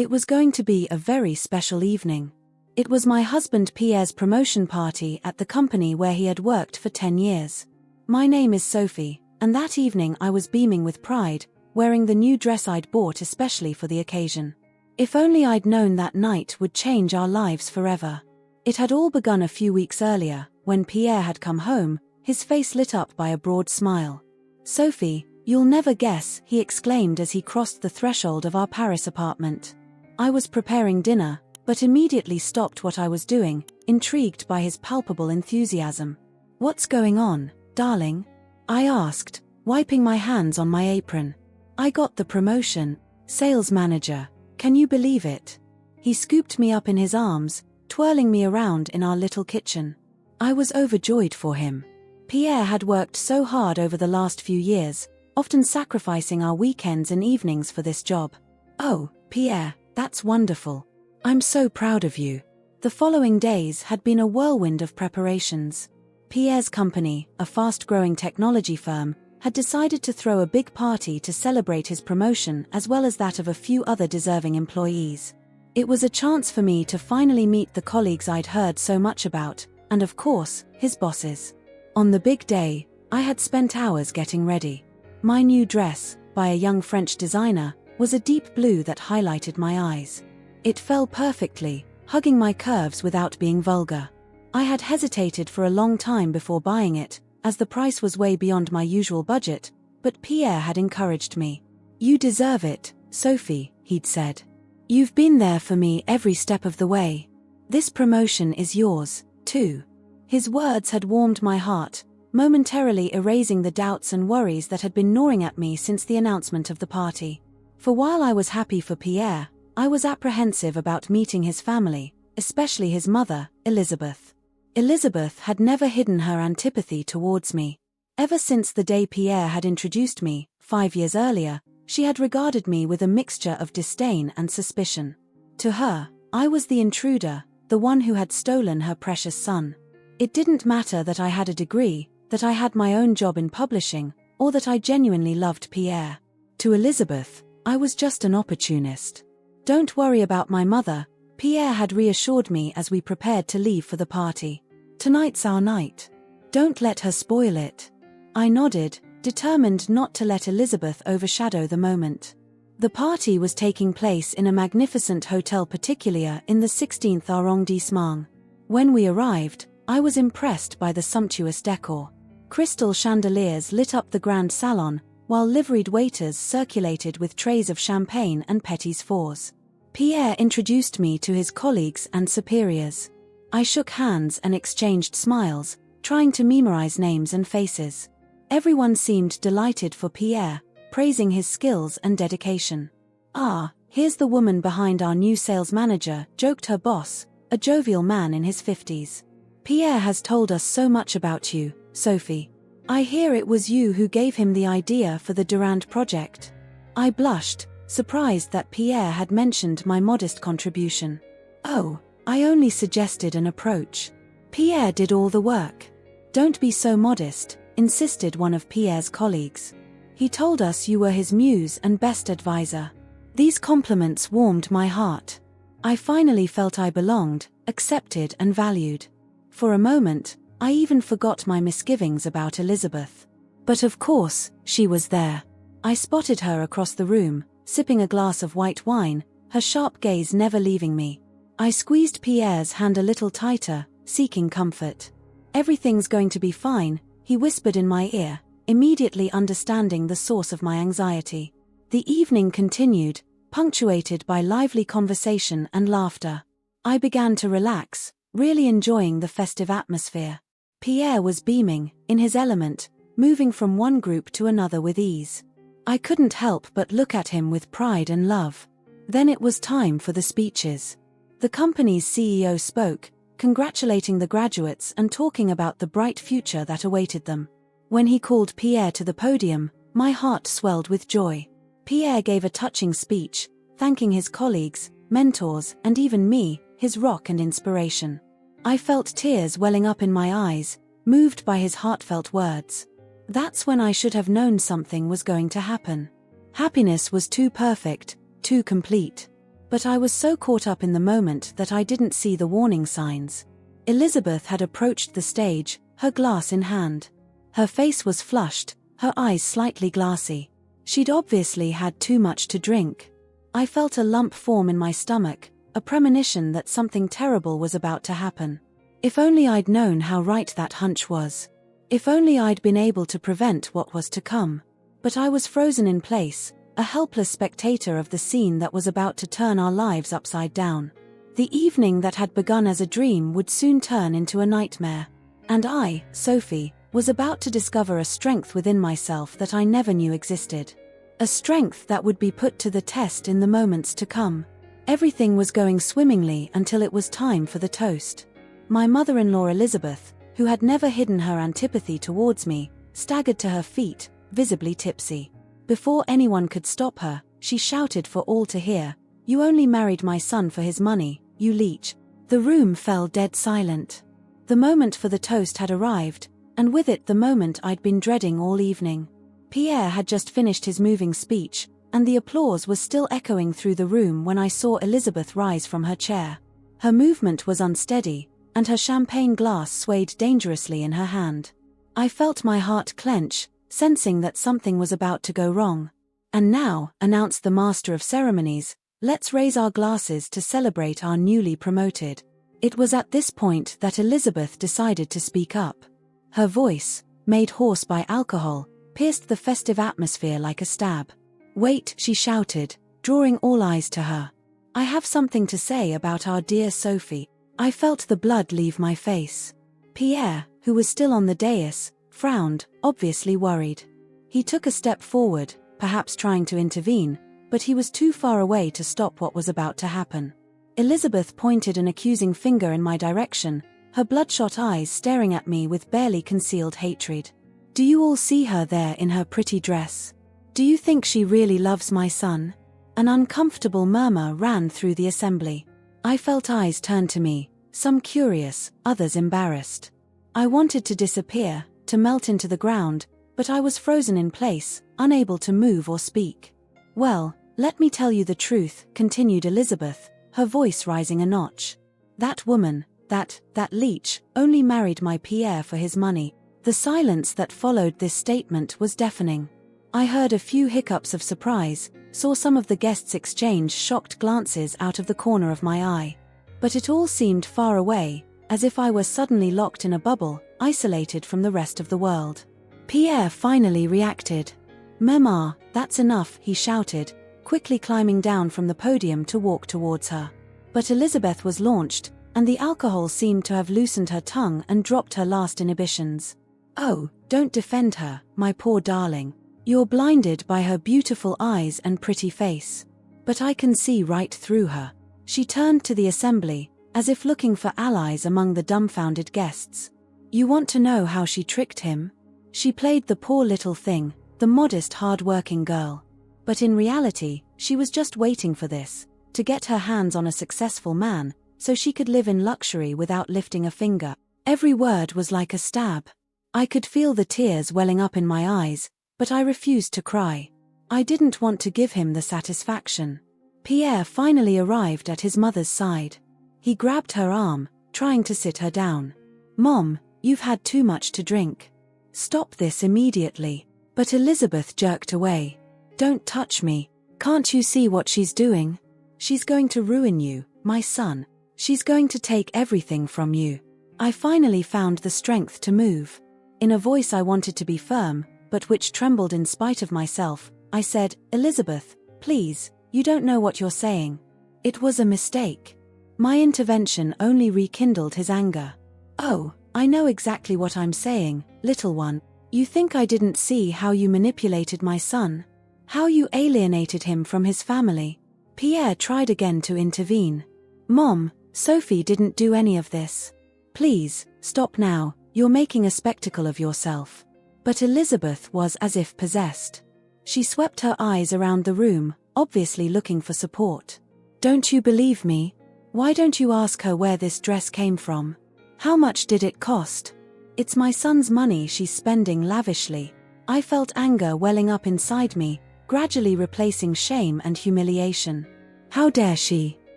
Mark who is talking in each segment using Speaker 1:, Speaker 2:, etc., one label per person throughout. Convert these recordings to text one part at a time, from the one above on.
Speaker 1: It was going to be a very special evening. It was my husband Pierre's promotion party at the company where he had worked for 10 years. My name is Sophie, and that evening I was beaming with pride, wearing the new dress I'd bought especially for the occasion. If only I'd known that night would change our lives forever. It had all begun a few weeks earlier, when Pierre had come home, his face lit up by a broad smile. "Sophie, you'll never guess," he exclaimed as he crossed the threshold of our Paris apartment. I was preparing dinner, but immediately stopped what I was doing, intrigued by his palpable enthusiasm. "What's going on, darling?" I asked, wiping my hands on my apron. "I got the promotion, sales manager. Can you believe it?" He scooped me up in his arms, twirling me around in our little kitchen. I was overjoyed for him. Pierre had worked so hard over the last few years, often sacrificing our weekends and evenings for this job. "Oh, Pierre, that's wonderful. I'm so proud of you." The following days had been a whirlwind of preparations. Pierre's company, a fast-growing technology firm, had decided to throw a big party to celebrate his promotion as well as that of a few other deserving employees. It was a chance for me to finally meet the colleagues I'd heard so much about, and of course, his bosses. On the big day, I had spent hours getting ready. My new dress, by a young French designer, was a deep blue that highlighted my eyes. It fell perfectly, hugging my curves without being vulgar. I had hesitated for a long time before buying it, as the price was way beyond my usual budget, but Pierre had encouraged me. "You deserve it, Sophie," he'd said. "You've been there for me every step of the way. This promotion is yours, too." His words had warmed my heart, momentarily erasing the doubts and worries that had been gnawing at me since the announcement of the party. For while I was happy for Pierre, I was apprehensive about meeting his family, especially his mother, Elizabeth. Elizabeth had never hidden her antipathy towards me. Ever since the day Pierre had introduced me, 5 years earlier, she had regarded me with a mixture of disdain and suspicion. To her, I was the intruder, the one who had stolen her precious son. It didn't matter that I had a degree, that I had my own job in publishing, or that I genuinely loved Pierre. To Elizabeth, I was just an opportunist. "Don't worry about my mother," Pierre had reassured me as we prepared to leave for the party. "Tonight's our night. Don't let her spoil it." I nodded, determined not to let Elizabeth overshadow the moment. The party was taking place in a magnificent hotel particulier in the 16th arrondissement. When we arrived, I was impressed by the sumptuous decor. Crystal chandeliers lit up the grand salon, while liveried waiters circulated with trays of champagne and petits fours. Pierre introduced me to his colleagues and superiors. I shook hands and exchanged smiles, trying to memorize names and faces. Everyone seemed delighted for Pierre, praising his skills and dedication. "Ah, here's the woman behind our new sales manager," joked her boss, a jovial man in his 50s. "Pierre has told us so much about you, Sophie. I hear it was you who gave him the idea for the Durand project." I blushed, surprised that Pierre had mentioned my modest contribution. "Oh, I only suggested an approach. Pierre did all the work." "Don't be so modest," insisted one of Pierre's colleagues. "He told us you were his muse and best advisor." These compliments warmed my heart. I finally felt I belonged, accepted and valued. For a moment, I even forgot my misgivings about Elizabeth. But of course, she was there. I spotted her across the room, sipping a glass of white wine, her sharp gaze never leaving me. I squeezed Pierre's hand a little tighter, seeking comfort. "Everything's going to be fine," he whispered in my ear, immediately understanding the source of my anxiety. The evening continued, punctuated by lively conversation and laughter. I began to relax, really enjoying the festive atmosphere. Pierre was beaming, in his element, moving from one group to another with ease. I couldn't help but look at him with pride and love. Then it was time for the speeches. The company's CEO spoke, congratulating the graduates and talking about the bright future that awaited them. When he called Pierre to the podium, my heart swelled with joy. Pierre gave a touching speech, thanking his colleagues, mentors, and even me, his rock and inspiration. I felt tears welling up in my eyes, moved by his heartfelt words. That's when I should have known something was going to happen. Happiness was too perfect, too complete. But I was so caught up in the moment that I didn't see the warning signs. Elizabeth had approached the stage, her glass in hand. Her face was flushed, her eyes slightly glassy. She'd obviously had too much to drink. I felt a lump form in my stomach, a premonition that something terrible was about to happen. If only I'd known how right that hunch was. If only I'd been able to prevent what was to come. But I was frozen in place, a helpless spectator of the scene that was about to turn our lives upside down. The evening that had begun as a dream would soon turn into a nightmare. And I, Sophie, was about to discover a strength within myself that I never knew existed. A strength that would be put to the test in the moments to come. Everything was going swimmingly until it was time for the toast. My mother-in-law Elizabeth, who had never hidden her antipathy towards me, staggered to her feet, visibly tipsy. Before anyone could stop her, she shouted for all to hear, "You only married my son for his money, you leech." The room fell dead silent. The moment for the toast had arrived, and with it the moment I'd been dreading all evening. Pierre had just finished his moving speech, and the applause was still echoing through the room when I saw Elizabeth rise from her chair. Her movement was unsteady, and her champagne glass swayed dangerously in her hand. I felt my heart clench, sensing that something was about to go wrong. "And now," announced the master of ceremonies, "let's raise our glasses to celebrate our newly promoted." It was at this point that Elizabeth decided to speak up. Her voice, made hoarse by alcohol, pierced the festive atmosphere like a stab. "Wait," she shouted, drawing all eyes to her. "I have something to say about our dear Sophie." I felt the blood leave my face. Pierre, who was still on the dais, frowned, obviously worried. He took a step forward, perhaps trying to intervene, but he was too far away to stop what was about to happen. Elizabeth pointed an accusing finger in my direction, her bloodshot eyes staring at me with barely concealed hatred. "Do you all see her there in her pretty dress? Do you think she really loves my son?" An uncomfortable murmur ran through the assembly. I felt eyes turn to me, some curious, others embarrassed. I wanted to disappear, to melt into the ground, but I was frozen in place, unable to move or speak. "Well, let me tell you the truth," continued Elizabeth, her voice rising a notch. "That woman, that leech, only married my Pierre for his money." The silence that followed this statement was deafening. I heard a few hiccups of surprise, saw some of the guests exchange shocked glances out of the corner of my eye. But it all seemed far away, as if I were suddenly locked in a bubble, isolated from the rest of the world. Pierre finally reacted. "Mama, that's enough," he shouted, quickly climbing down from the podium to walk towards her. But Elizabeth was launched, and the alcohol seemed to have loosened her tongue and dropped her last inhibitions. "Oh, don't defend her, my poor darling. You're blinded by her beautiful eyes and pretty face. But I can see right through her." She turned to the assembly, as if looking for allies among the dumbfounded guests. "You want to know how she tricked him? She played the poor little thing, the modest hard-working girl. But in reality, she was just waiting for this, to get her hands on a successful man, so she could live in luxury without lifting a finger." Every word was like a stab. I could feel the tears welling up in my eyes, but I refused to cry. I didn't want to give him the satisfaction. Pierre finally arrived at his mother's side. He grabbed her arm, trying to sit her down. "Mom, you've had too much to drink. Stop this immediately." But Elizabeth jerked away. "Don't touch me. Can't you see what she's doing? She's going to ruin you, my son. She's going to take everything from you." I finally found the strength to move. In a voice I wanted to be firm, but which trembled in spite of myself, I said, "Elizabeth, please, you don't know what you're saying. It was a mistake." My intervention only rekindled his anger. "Oh, I know exactly what I'm saying, little one. You think I didn't see how you manipulated my son? How you alienated him from his family?" Pierre tried again to intervene. "Mom, Sophie didn't do any of this. Please, stop now, you're making a spectacle of yourself." But Elizabeth was as if possessed. She swept her eyes around the room, obviously looking for support. "Don't you believe me? Why don't you ask her where this dress came from? How much did it cost? It's my son's money she's spending lavishly." I felt anger welling up inside me, gradually replacing shame and humiliation. How dare she?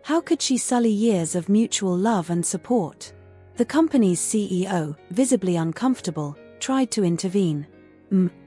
Speaker 1: How could she sully years of mutual love and support? The company's CEO, visibly uncomfortable, tried to intervene.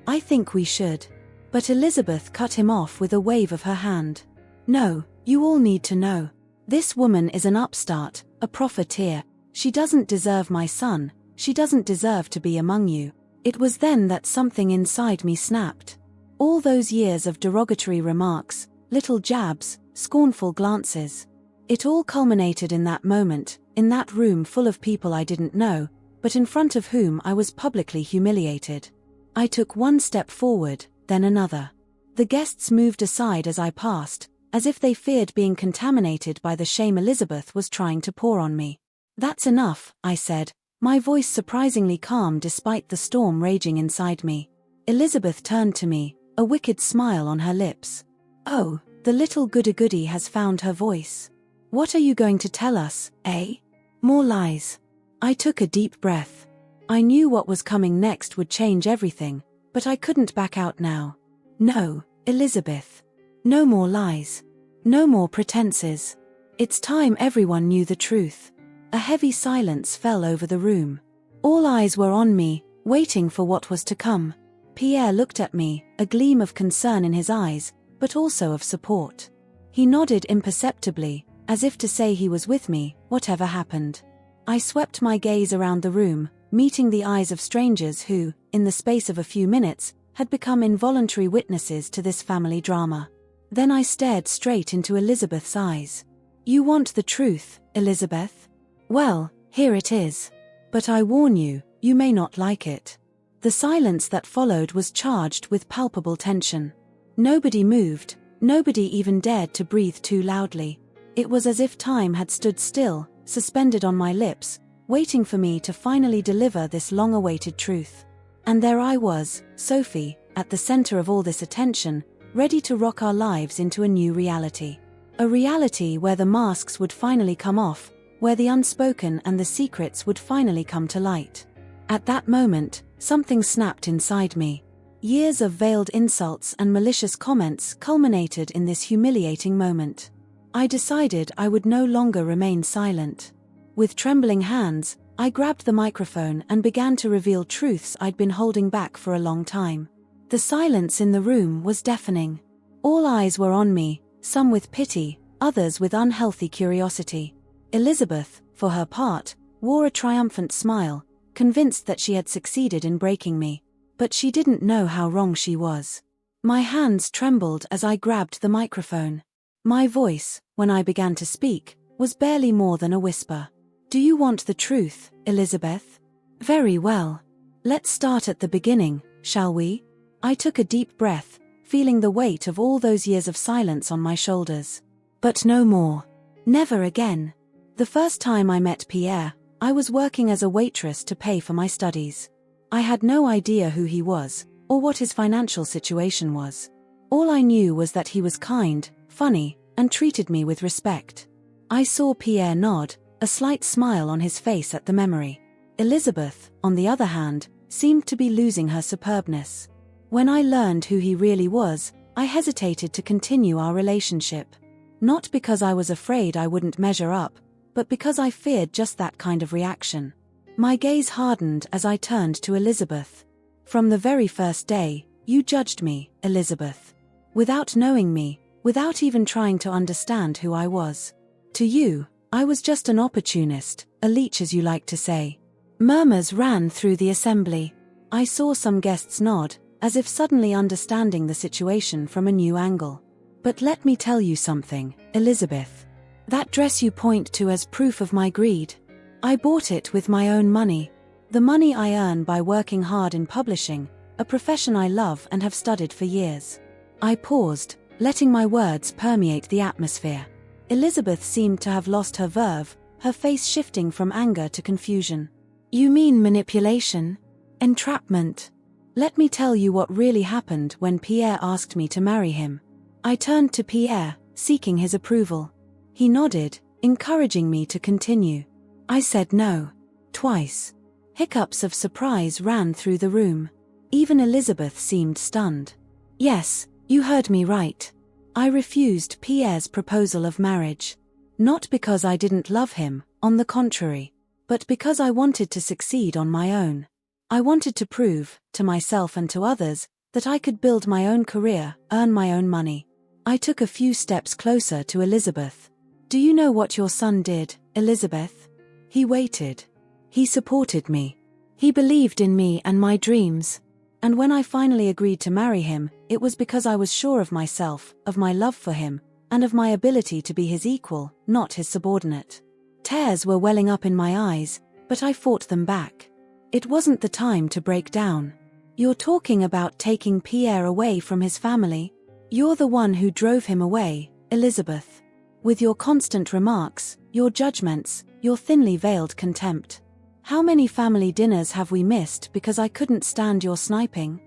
Speaker 1: I think we should. But Elizabeth cut him off with a wave of her hand. No, you all need to know. This woman is an upstart, a profiteer. She doesn't deserve my son, she doesn't deserve to be among you. It was then that something inside me snapped. All those years of derogatory remarks, little jabs, scornful glances. It all culminated in that moment, in that room full of people I didn't know, but in front of whom I was publicly humiliated. I took one step forward, then another. The guests moved aside as I passed, as if they feared being contaminated by the shame Elizabeth was trying to pour on me. That's enough, I said, my voice surprisingly calm despite the storm raging inside me. Elizabeth turned to me, a wicked smile on her lips. Oh, the little goody-goody has found her voice. What are you going to tell us, eh? More lies. I took a deep breath. I knew what was coming next would change everything, but I couldn't back out now. No, Elizabeth. No more lies. No more pretenses. It's time everyone knew the truth. A heavy silence fell over the room. All eyes were on me, waiting for what was to come. Pierre looked at me, a gleam of concern in his eyes, but also of support. He nodded imperceptibly, as if to say he was with me, whatever happened. I swept my gaze around the room, meeting the eyes of strangers who, in the space of a few minutes, had become involuntary witnesses to this family drama. Then I stared straight into Elizabeth's eyes. You want the truth, Elizabeth? Well, here it is. But I warn you, you may not like it. The silence that followed was charged with palpable tension. Nobody moved, nobody even dared to breathe too loudly. It was as if time had stood still, suspended on my lips, waiting for me to finally deliver this long-awaited truth. And there I was, Sophie, at the center of all this attention, ready to rock our lives into a new reality. A reality where the masks would finally come off, where the unspoken and the secrets would finally come to light. At that moment, something snapped inside me. Years of veiled insults and malicious comments culminated in this humiliating moment. I decided I would no longer remain silent. With trembling hands, I grabbed the microphone and began to reveal truths I'd been holding back for a long time. The silence in the room was deafening. All eyes were on me, some with pity, others with unhealthy curiosity. Elizabeth, for her part, wore a triumphant smile, convinced that she had succeeded in breaking me. But she didn't know how wrong she was. My hands trembled as I grabbed the microphone. My voice, when I began to speak, was barely more than a whisper. Do you want the truth, Elizabeth? Very well. Let's start at the beginning, shall we? I took a deep breath, feeling the weight of all those years of silence on my shoulders. But no more. Never again. The first time I met Pierre, I was working as a waitress to pay for my studies. I had no idea who he was, or what his financial situation was. All I knew was that he was kind, funny, and treated me with respect. I saw Pierre nod, a slight smile on his face at the memory. Elizabeth, on the other hand, seemed to be losing her superbness. When I learned who he really was, I hesitated to continue our relationship. Not because I was afraid I wouldn't measure up, but because I feared just that kind of reaction. My gaze hardened as I turned to Elizabeth. From the very first day, you judged me, Elizabeth. Without knowing me, without even trying to understand who I was. To you, I was just an opportunist, a leech as you like to say. Murmurs ran through the assembly. I saw some guests nod, as if suddenly understanding the situation from a new angle. But let me tell you something, Elizabeth. That dress you point to as proof of my greed. I bought it with my own money. The money I earn by working hard in publishing, a profession I love and have studied for years. I paused, letting my words permeate the atmosphere. Elizabeth seemed to have lost her verve, her face shifting from anger to confusion. You mean manipulation? Entrapment? Let me tell you what really happened when Pierre asked me to marry him. I turned to Pierre, seeking his approval. He nodded, encouraging me to continue. I said no. Twice. Hiccups of surprise ran through the room. Even Elizabeth seemed stunned. Yes, you heard me right. I refused Pierre's proposal of marriage. Not because I didn't love him, on the contrary, but because I wanted to succeed on my own. I wanted to prove, to myself and to others, that I could build my own career, earn my own money. I took a few steps closer to Elizabeth. Do you know what your son did, Elizabeth? He waited. He supported me. He believed in me and my dreams. And when I finally agreed to marry him, it was because I was sure of myself, of my love for him, and of my ability to be his equal, not his subordinate. Tears were welling up in my eyes, but I fought them back. It wasn't the time to break down. You're talking about taking Pierre away from his family? You're the one who drove him away, Elizabeth. With your constant remarks, your judgments, your thinly veiled contempt. How many family dinners have we missed because I couldn't stand your sniping?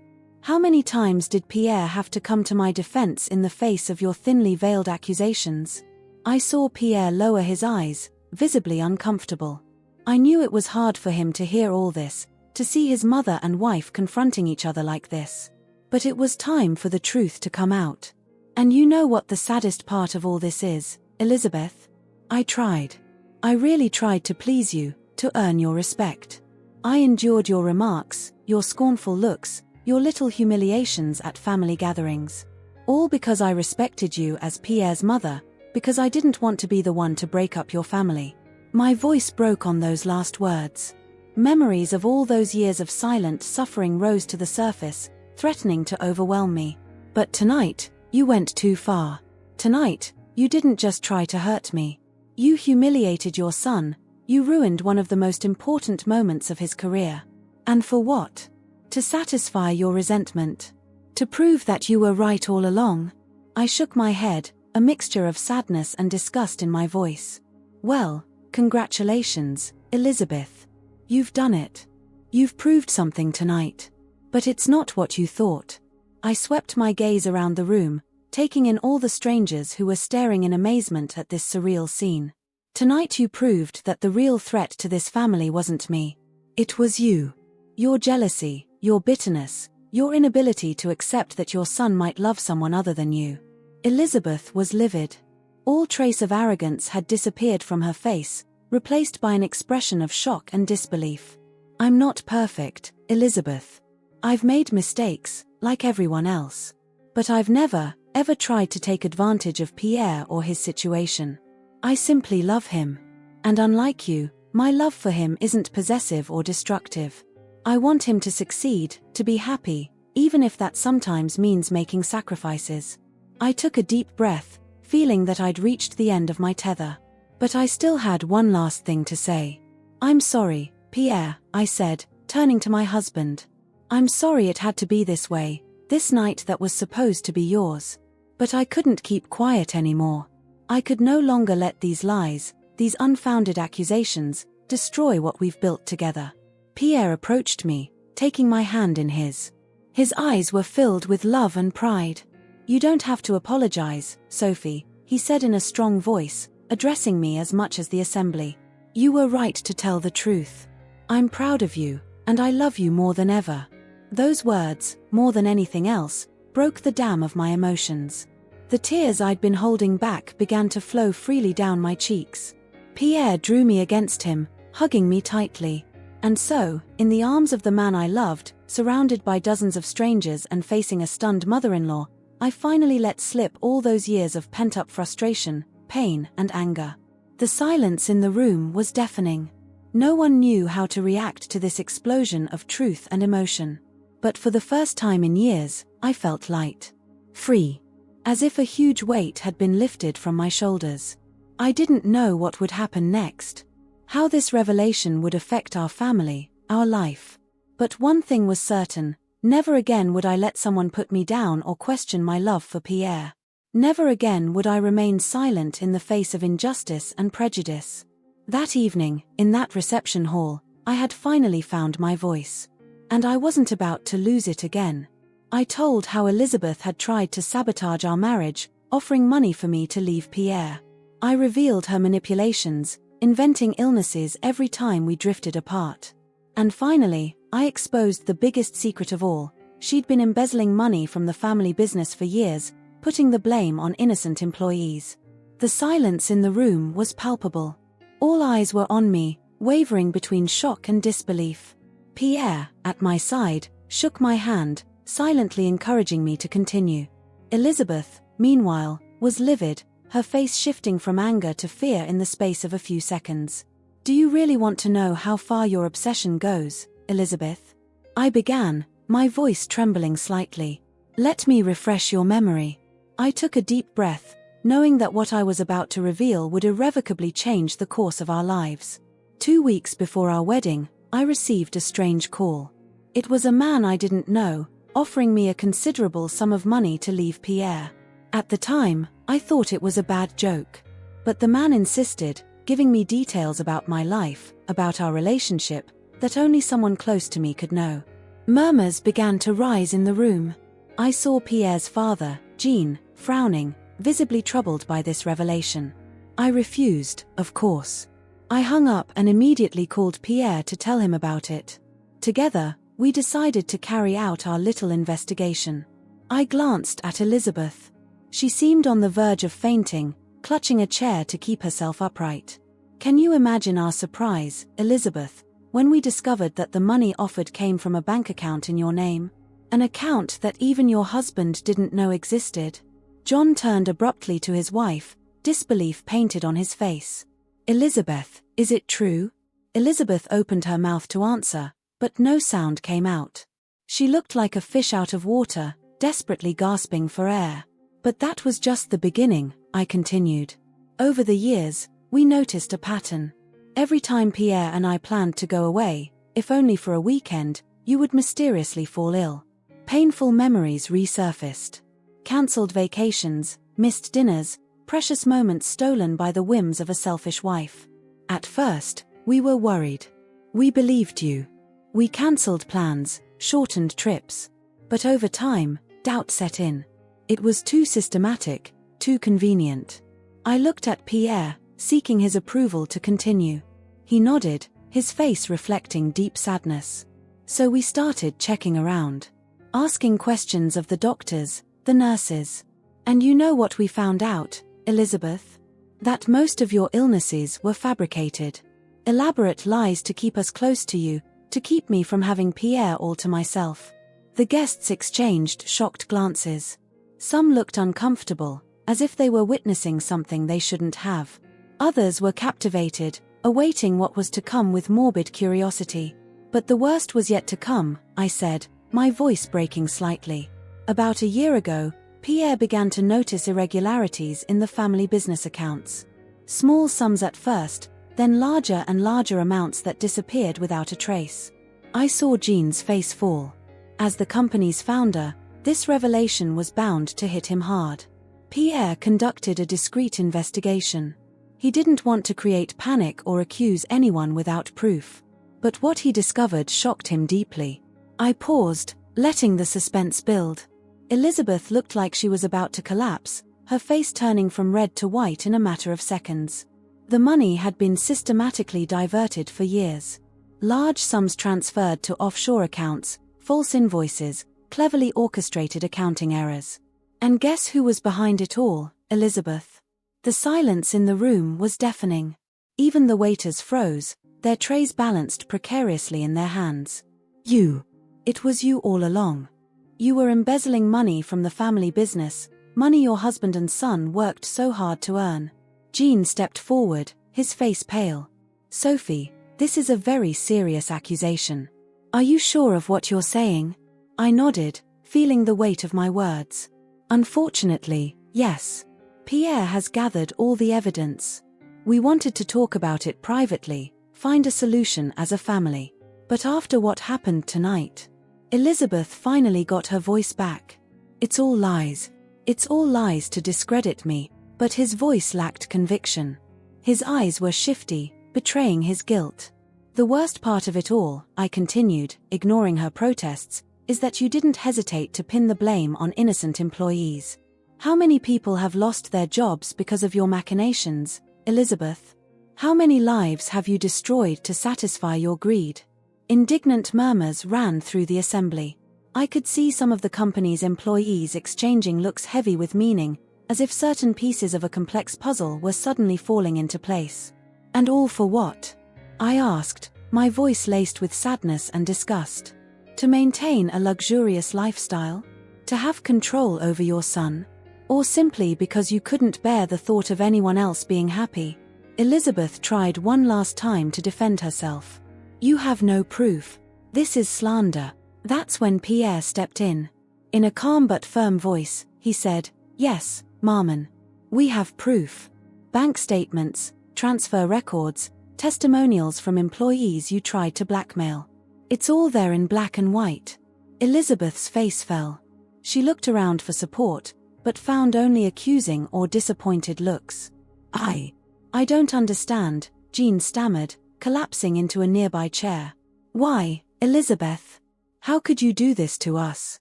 Speaker 1: How many times did Pierre have to come to my defense in the face of your thinly veiled accusations? I saw Pierre lower his eyes, visibly uncomfortable. I knew it was hard for him to hear all this, to see his mother and wife confronting each other like this. But it was time for the truth to come out. And you know what the saddest part of all this is, Elizabeth? I tried. I really tried to please you, to earn your respect. I endured your remarks, your scornful looks, your little humiliations at family gatherings. All because I respected you as Pierre's mother, because I didn't want to be the one to break up your family. My voice broke on those last words. Memories of all those years of silent suffering rose to the surface, threatening to overwhelm me. But tonight, you went too far. Tonight, you didn't just try to hurt me. You humiliated your son. You ruined one of the most important moments of his career. And for what? To satisfy your resentment. To prove that you were right all along. I shook my head, a mixture of sadness and disgust in my voice. Well, congratulations, Elizabeth. You've done it. You've proved something tonight. But it's not what you thought. I swept my gaze around the room, taking in all the strangers who were staring in amazement at this surreal scene. Tonight you proved that the real threat to this family wasn't me. It was you. Your jealousy, your bitterness, your inability to accept that your son might love someone other than you. Elizabeth was livid. All trace of arrogance had disappeared from her face, replaced by an expression of shock and disbelief. I'm not perfect, Elizabeth. I've made mistakes, like everyone else. But I've never, ever tried to take advantage of Pierre or his situation. I simply love him. And unlike you, my love for him isn't possessive or destructive. I want him to succeed, to be happy, even if that sometimes means making sacrifices. I took a deep breath, feeling that I'd reached the end of my tether. But I still had one last thing to say. I'm sorry, Pierre, I said, turning to my husband. I'm sorry it had to be this way, this night that was supposed to be yours. But I couldn't keep quiet anymore. I could no longer let these lies, these unfounded accusations, destroy what we've built together. Pierre approached me, taking my hand in his. His eyes were filled with love and pride. You don't have to apologize, Sophie, he said in a strong voice, addressing me as much as the assembly. You were right to tell the truth. I'm proud of you, and I love you more than ever. Those words, more than anything else, broke the dam of my emotions. The tears I'd been holding back began to flow freely down my cheeks. Pierre drew me against him, hugging me tightly. And so, in the arms of the man I loved, surrounded by dozens of strangers and facing a stunned mother-in-law, I finally let slip all those years of pent-up frustration, pain, and anger. The silence in the room was deafening. No one knew how to react to this explosion of truth and emotion. But for the first time in years, I felt light. Free. As if a huge weight had been lifted from my shoulders. I didn't know what would happen next. How this revelation would affect our family, our life. But one thing was certain, never again would I let someone put me down or question my love for Pierre. Never again would I remain silent in the face of injustice and prejudice. That evening, in that reception hall, I had finally found my voice. And I wasn't about to lose it again. I told how Elizabeth had tried to sabotage our marriage, offering money for me to leave Pierre. I revealed her manipulations, inventing illnesses every time we drifted apart. And finally, I exposed the biggest secret of all. She'd been embezzling money from the family business for years, putting the blame on innocent employees. The silence in the room was palpable. All eyes were on me, wavering between shock and disbelief. Pierre, at my side, shook my hand, silently encouraging me to continue. Elizabeth, meanwhile, was livid, her face shifting from anger to fear in the space of a few seconds. "Do you really want to know how far your obsession goes, Elizabeth?" I began, my voice trembling slightly. "Let me refresh your memory." I took a deep breath, knowing that what I was about to reveal would irrevocably change the course of our lives. 2 weeks before our wedding, I received a strange call. It was a man I didn't know, offering me a considerable sum of money to leave Pierre. At the time, I thought it was a bad joke. But the man insisted, giving me details about my life, about our relationship, that only someone close to me could know. Murmurs began to rise in the room. I saw Pierre's father, Jean, frowning, visibly troubled by this revelation. I refused, of course. I hung up and immediately called Pierre to tell him about it. Together, we decided to carry out our little investigation. I glanced at Elizabeth. She seemed on the verge of fainting, clutching a chair to keep herself upright. "Can you imagine our surprise, Elizabeth, when we discovered that the money offered came from a bank account in your name? An account that even your husband didn't know existed?" John turned abruptly to his wife, disbelief painted on his face. "Elizabeth, is it true?" Elizabeth opened her mouth to answer, but no sound came out. She looked like a fish out of water, desperately gasping for air. "But that was just the beginning," I continued. "Over the years, we noticed a pattern. Every time Pierre and I planned to go away, if only for a weekend, you would mysteriously fall ill. Painful memories resurfaced. Cancelled vacations, missed dinners, precious moments stolen by the whims of a selfish wife. At first, we were worried. We believed you. We cancelled plans, shortened trips. But over time, doubt set in. It was too systematic, too convenient." I looked at Pierre, seeking his approval to continue. He nodded, his face reflecting deep sadness. "So we started checking around. Asking questions of the doctors, the nurses. And you know what we found out, Elizabeth? That most of your illnesses were fabricated. Elaborate lies to keep us close to you, to keep me from having Pierre all to myself." The guests exchanged shocked glances. Some looked uncomfortable, as if they were witnessing something they shouldn't have. Others were captivated, awaiting what was to come with morbid curiosity. "But the worst was yet to come," I said, my voice breaking slightly. "About a year ago, Pierre began to notice irregularities in the family business accounts. Small sums at first, then larger and larger amounts that disappeared without a trace." I saw Jean's face fall. As the company's founder, this revelation was bound to hit him hard. Pierre conducted a discreet investigation. He didn't want to create panic or accuse anyone without proof. But what he discovered shocked him deeply. I paused, letting the suspense build. Elizabeth looked like she was about to collapse, her face turning from red to white in a matter of seconds. The money had been systematically diverted for years. Large sums transferred to offshore accounts, false invoices, cleverly orchestrated accounting errors. And guess who was behind it all, Elizabeth? The silence in the room was deafening. Even the waiters froze, their trays balanced precariously in their hands. "You. It was you all along. You were embezzling money from the family business, money your husband and son worked so hard to earn." Jean stepped forward, his face pale. "Sophie, this is a very serious accusation. Are you sure of what you're saying?" I nodded, feeling the weight of my words. "Unfortunately, yes. Pierre has gathered all the evidence. We wanted to talk about it privately, find a solution as a family. But after what happened tonight..." Elizabeth finally got her voice back. "It's all lies. It's all lies to discredit me," but his voice lacked conviction. His eyes were shifty, betraying his guilt. "The worst part of it all," I continued, ignoring her protests, "is that you didn't hesitate to pin the blame on innocent employees. How many people have lost their jobs because of your machinations, Elizabeth? How many lives have you destroyed to satisfy your greed?" Indignant murmurs ran through the assembly. I could see some of the company's employees exchanging looks heavy with meaning, as if certain pieces of a complex puzzle were suddenly falling into place. And all for what? I asked, my voice laced with sadness and disgust. To maintain a luxurious lifestyle? To have control over your son? Or simply because you couldn't bear the thought of anyone else being happy? Elizabeth tried one last time to defend herself. You have no proof. This is slander. That's when Pierre stepped in. In a calm but firm voice, he said, Yes, Marmon. We have proof. Bank statements, transfer records, testimonials from employees you tried to blackmail. It's all there in black and white. Elizabeth's face fell. She looked around for support, but found only accusing or disappointed looks. I don't understand, Jean stammered, collapsing into a nearby chair. Why, Elizabeth? How could you do this to us?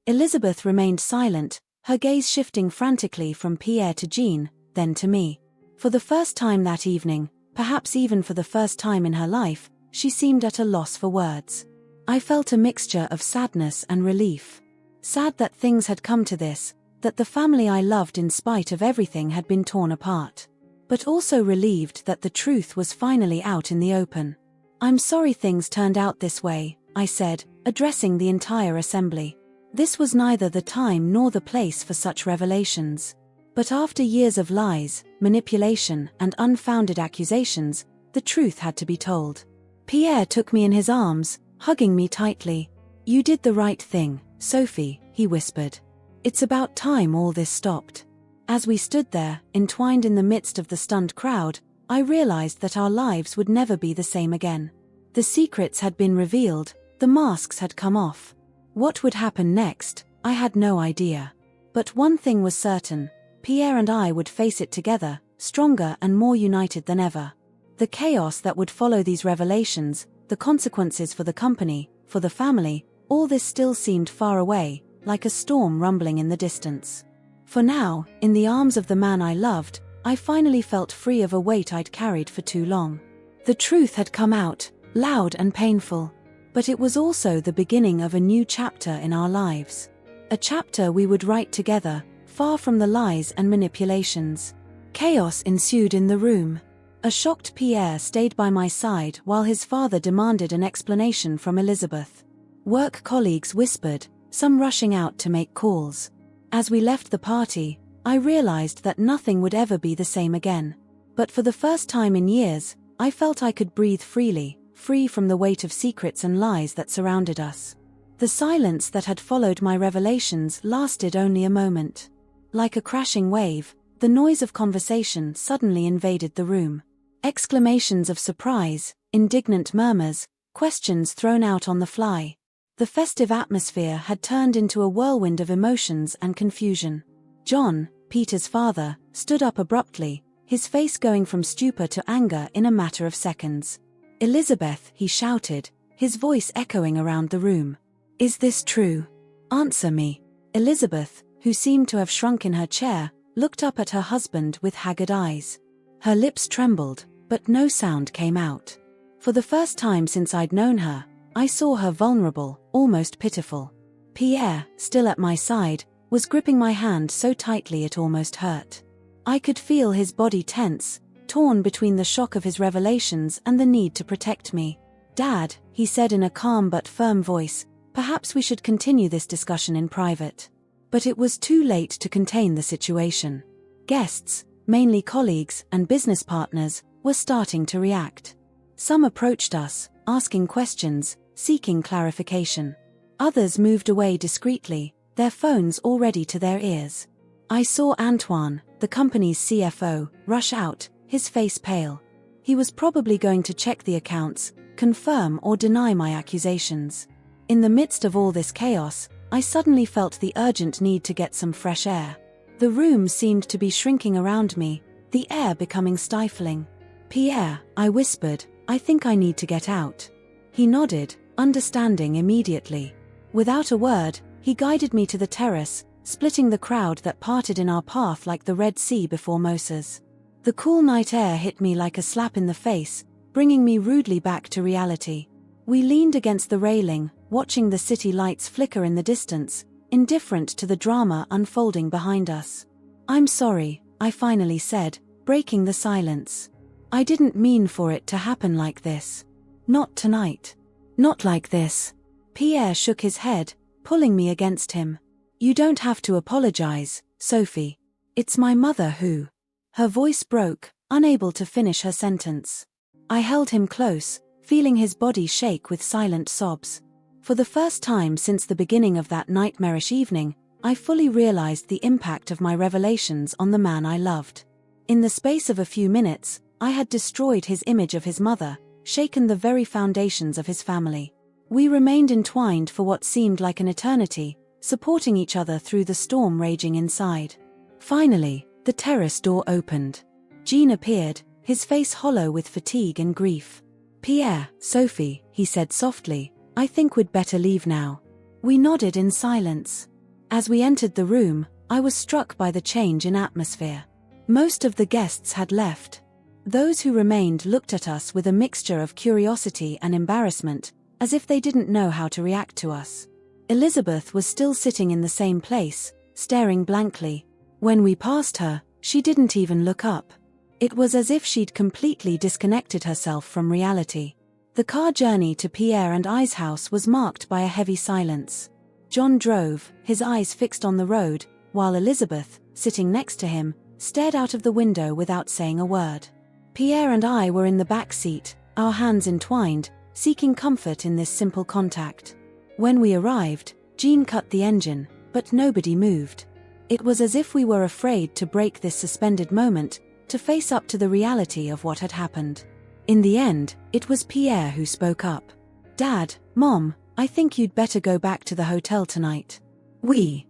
Speaker 1: Elizabeth remained silent, her gaze shifting frantically from Pierre to Jean, then to me. For the first time that evening, perhaps even for the first time in her life, she seemed at a loss for words. I felt a mixture of sadness and relief. Sad that things had come to this, that the family I loved in spite of everything had been torn apart. But also relieved that the truth was finally out in the open. I'm sorry things turned out this way, I said, addressing the entire assembly. This was neither the time nor the place for such revelations. But after years of lies, manipulation, and unfounded accusations, the truth had to be told. Pierre took me in his arms, hugging me tightly. You did the right thing, Sophie, he whispered. It's about time all this stopped. As we stood there, entwined in the midst of the stunned crowd, I realized that our lives would never be the same again. The secrets had been revealed, the masks had come off. What would happen next, I had no idea. But one thing was certain, Pierre and I would face it together, stronger and more united than ever. The chaos that would follow these revelations, the consequences for the company, for the family, all this still seemed far away, like a storm rumbling in the distance. For now, in the arms of the man I loved, I finally felt free of a weight I'd carried for too long. The truth had come out, loud and painful. But it was also the beginning of a new chapter in our lives. A chapter we would write together, far from the lies and manipulations. Chaos ensued in the room. A shocked Pierre stayed by my side while his father demanded an explanation from Elizabeth. Work colleagues whispered, some rushing out to make calls. As we left the party, I realized that nothing would ever be the same again. But for the first time in years, I felt I could breathe freely, free from the weight of secrets and lies that surrounded us. The silence that had followed my revelations lasted only a moment. Like a crashing wave, the noise of conversation suddenly invaded the room. Exclamations of surprise, indignant murmurs, questions thrown out on the fly. The festive atmosphere had turned into a whirlwind of emotions and confusion. John, Peter's father, stood up abruptly, his face going from stupor to anger in a matter of seconds. Elizabeth, he shouted, his voice echoing around the room. Is this true? Answer me. Elizabeth, who seemed to have shrunk in her chair, looked up at her husband with haggard eyes. Her lips trembled, but no sound came out. For the first time since I'd known her, I saw her vulnerable, almost pitiful. Pierre, still at my side, was gripping my hand so tightly it almost hurt. I could feel his body tense, torn between the shock of his revelations and the need to protect me. Dad, he said in a calm but firm voice, perhaps we should continue this discussion in private. But it was too late to contain the situation. Guests, mainly colleagues and business partners, were starting to react. Some approached us, asking questions, seeking clarification. Others moved away discreetly, their phones already to their ears. I saw Antoine, the company's CFO, rush out, his face pale. He was probably going to check the accounts, confirm or deny my accusations. In the midst of all this chaos, I suddenly felt the urgent need to get some fresh air. The room seemed to be shrinking around me, the air becoming stifling. Pierre, I whispered, I think I need to get out. He nodded, understanding immediately. Without a word, he guided me to the terrace, splitting the crowd that parted in our path like the Red Sea before Moses. The cool night air hit me like a slap in the face, bringing me rudely back to reality. We leaned against the railing, watching the city lights flicker in the distance, indifferent to the drama unfolding behind us. "I'm sorry," I finally said, breaking the silence. "I didn't mean for it to happen like this. Not tonight. Not like this." Pierre shook his head, pulling me against him. "You don't have to apologize, Sophie. It's my mother who..." Her voice broke, unable to finish her sentence. I held him close, feeling his body shake with silent sobs. For the first time since the beginning of that nightmarish evening, I fully realized the impact of my revelations on the man I loved. In the space of a few minutes, I had destroyed his image of his mother, shaken the very foundations of his family. We remained entwined for what seemed like an eternity, supporting each other through the storm raging inside. Finally, the terrace door opened. Jean appeared, his face hollow with fatigue and grief. "Pierre, Sophie," he said softly, "I think we'd better leave now." We nodded in silence. As we entered the room, I was struck by the change in atmosphere. Most of the guests had left. Those who remained looked at us with a mixture of curiosity and embarrassment, as if they didn't know how to react to us. Elizabeth was still sitting in the same place, staring blankly. When we passed her, she didn't even look up. It was as if she'd completely disconnected herself from reality. The car journey to Pierre and I's house was marked by a heavy silence. John drove, his eyes fixed on the road, while Elizabeth, sitting next to him, stared out of the window without saying a word. Pierre and I were in the back seat, our hands entwined, seeking comfort in this simple contact. When we arrived, Jean cut the engine, but nobody moved. It was as if we were afraid to break this suspended moment, to face up to the reality of what had happened. In the end, it was Pierre who spoke up. "Dad, Mom, I think you'd better go back to the hotel tonight. We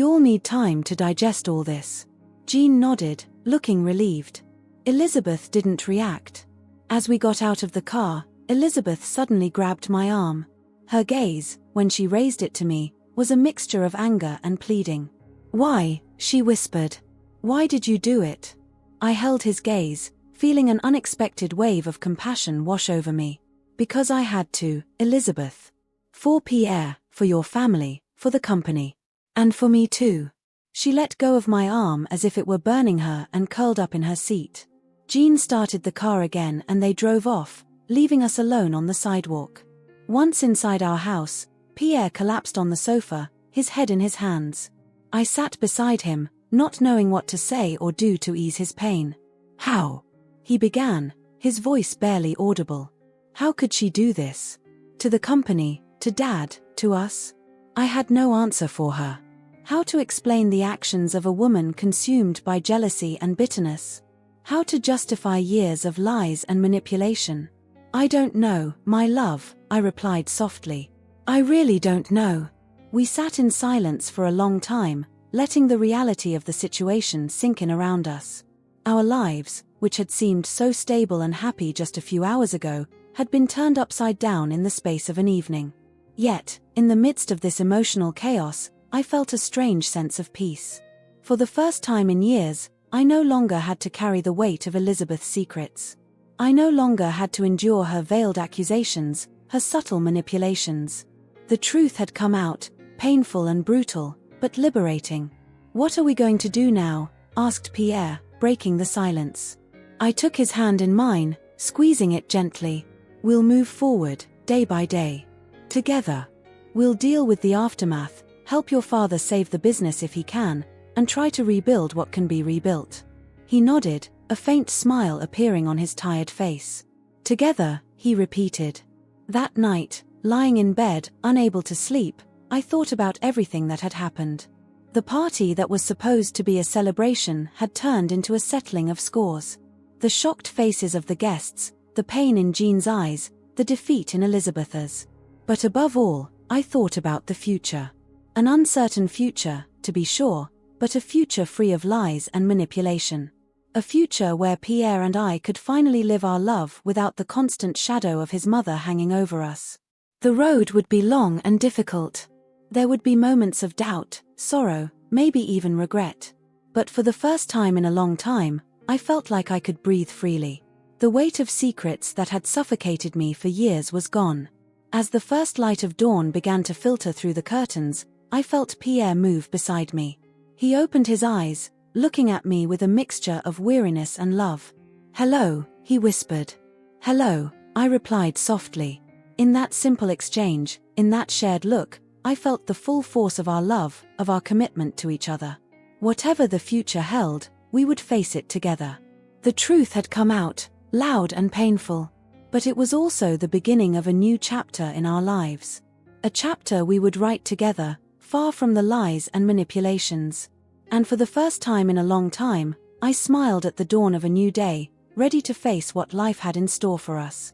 Speaker 1: all need time to digest all this." Jean nodded, looking relieved. Elizabeth didn't react. As we got out of the car, Elizabeth suddenly grabbed my arm. Her gaze, when she raised it to me, was a mixture of anger and pleading. "Why?" she whispered. "Why did you do it?" I held his gaze, feeling an unexpected wave of compassion wash over me. "Because I had to, Elizabeth. For Pierre, for your family, for the company. And for me too." She let go of my arm as if it were burning her and curled up in her seat. Jean started the car again and they drove off, leaving us alone on the sidewalk. Once inside our house, Pierre collapsed on the sofa, his head in his hands. I sat beside him, not knowing what to say or do to ease his pain. "How?" he began, his voice barely audible. How could she do this? To the company, to Dad, to us? I had no answer for her. How to explain the actions of a woman consumed by jealousy and bitterness? How to justify years of lies and manipulation? "I don't know, my love," I replied softly. "I really don't know." We sat in silence for a long time, letting the reality of the situation sink in around us. Our lives, which had seemed so stable and happy just a few hours ago, had been turned upside down in the space of an evening. Yet, in the midst of this emotional chaos, I felt a strange sense of peace. For the first time in years, I no longer had to carry the weight of Elizabeth's secrets. I no longer had to endure her veiled accusations, her subtle manipulations. The truth had come out, painful and brutal, but liberating. "What are we going to do now?" asked Pierre, breaking the silence. I took his hand in mine, squeezing it gently. "We'll move forward, day by day. Together. We'll deal with the aftermath, help your father save the business if he can, and try to rebuild what can be rebuilt." He nodded, a faint smile appearing on his tired face. "Together," he repeated. That night, lying in bed, unable to sleep, I thought about everything that had happened. The party that was supposed to be a celebration had turned into a settling of scores. The shocked faces of the guests, the pain in Jean's eyes, the defeat in Elizabeth's. But above all, I thought about the future. An uncertain future, to be sure, but a future free of lies and manipulation. A future where Pierre and I could finally live our love without the constant shadow of his mother hanging over us. The road would be long and difficult. There would be moments of doubt, sorrow, maybe even regret. But for the first time in a long time, I felt like I could breathe freely. The weight of secrets that had suffocated me for years was gone. As the first light of dawn began to filter through the curtains, I felt Pierre move beside me. He opened his eyes, looking at me with a mixture of weariness and love. "Hello," he whispered. "Hello," I replied softly. In that simple exchange, in that shared look, I felt the full force of our love, of our commitment to each other. Whatever the future held, we would face it together. The truth had come out, loud and painful. But it was also the beginning of a new chapter in our lives. A chapter we would write together, far from the lies and manipulations. And for the first time in a long time, I smiled at the dawn of a new day, ready to face what life had in store for us.